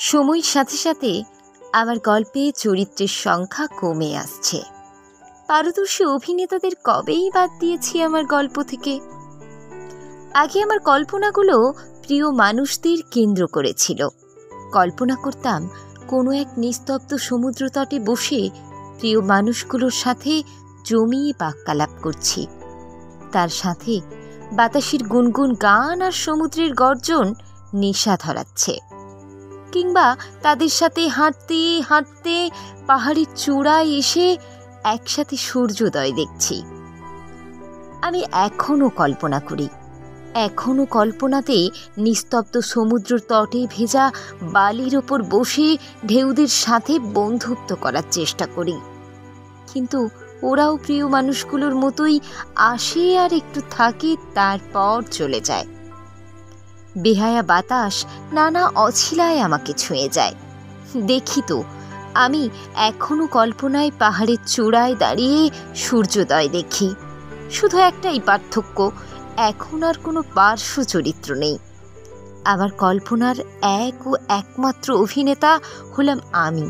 সময়ের সাথে সাথে আমার গল্পে চরিত্রের সংখ্যা কমে আসছে। পারদর্শী অভিনেতাদের কবেই বাদ দিয়েছি আমার গল্প থেকে। আগে আমার কল্পনাগুলো প্রিয় মানুষদের কেন্দ্র করেছিল। কল্পনা করতাম কোনো এক নিস্তব্ধ সমুদ্র তটে বসে প্রিয় মানুষগুলোর সাথে জমিয়ে বাক্যালাপ করছি। তার সাথে বাতাসের গুনগুন গান আর সমুদ্রের গর্জন নেশা ধরাচ্ছে। কিংবা তাদের সাথে হাঁটতে হাঁটতে পাহাড়ের চূড়ায় এসে একসাথে সূর্যোদয় দেখছি। আমি এখনো কল্পনা করি, এখনো কল্পনাতে নিস্তব্ধ সমুদ্র তটে ভেজা বালির ওপর বসে ঢেউদের সাথে বন্ধুত্ব করার চেষ্টা করি। কিন্তু ওরাও প্রিয় মানুষগুলোর মতোই আসে আর একটু থাকে, তারপর চলে যায়। বেহায়া বাতাস নানা অছিলায় আমাকে ছুঁয়ে যায়। দেখি তো, আমি এখনো কল্পনায় পাহাড়ের চূড়ায় দাঁড়িয়ে সূর্যোদয় দেখি। শুধু একটাই পার্থক্য, এখন আর কোনো পার্শ্ব চরিত্র নেই। আমার কল্পনার এক ও একমাত্র অভিনেতা হলাম আমি।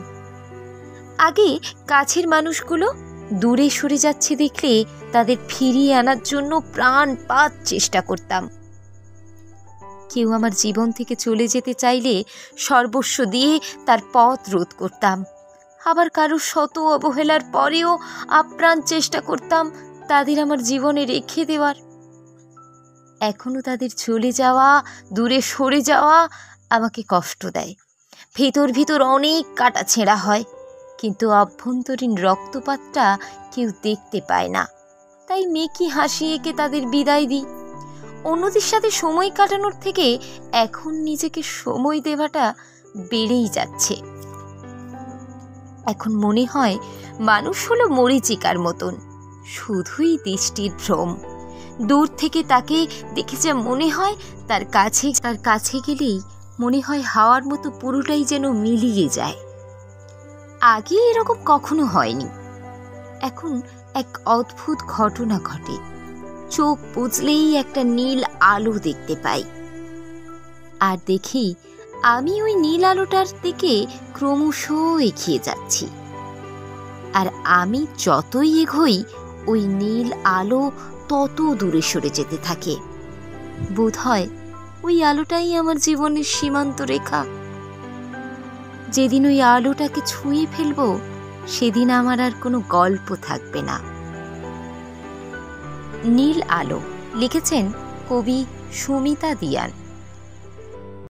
আগে কাছের মানুষগুলো দূরে সরে যাচ্ছে দেখলে তাদের ফিরিয়ে আনার জন্য প্রাণপাত চেষ্টা করতাম। কেউ আমার জীবন থেকে চলে যেতে চাইলে সর্বস্ব দিয়ে তার পথ রোধ করতাম। আবার কারো শত অবহেলার পরেও আপ্রাণ চেষ্টা করতাম তাদের আমার জীবনে রেখে দেওয়ার। এখনো তাদের চলে যাওয়া, দূরে সরে যাওয়া আমাকে কষ্ট দেয়। ভেতর ভিতর অনেক কাটা ছেঁড়া হয়, কিন্তু অভ্যন্তরীণ রক্তপাতটা কেউ দেখতে পায় না। তাই মেকি হাসি এঁকে তাদের বিদায় দিই। অন্যদের সাথে সময় কাটানোর থেকে এখন নিজেকে সময় দেওয়াটা বেড়েই যাচ্ছে। এখন মনে হয় মানুষ হলো মরীচিকার মতন, শুধুই দৃষ্টির ভ্রম। দূর থেকে তাকে দেখে যা মনে হয়, তার কাছে গেলেই মনে হয় হাওয়ার মতো পুরোটাই যেন মিলিয়ে যায়। আগে এরকম কখনো হয়নি। এখন এক অদ্ভুত ঘটনা ঘটে। চোখ বুঝলেই একটা নীল আলো দেখতে পাই, আর দেখি আমি ওই নীল আলোটার দিকে ক্রমশ এগিয়ে যাচ্ছি। আর আমি যতই এগোই ওই নীল আলো তত দূরে সরে যেতে থাকে। বোধহয় ওই আলোটাই আমার জীবনের সীমান্ত রেখা। যেদিন ওই আলোটাকে ছুঁয়ে ফেলবো, সেদিন আমার আর কোনো গল্প থাকবে না। নীল আলো লিখেছেন কবি সুমিতা দিয়ান।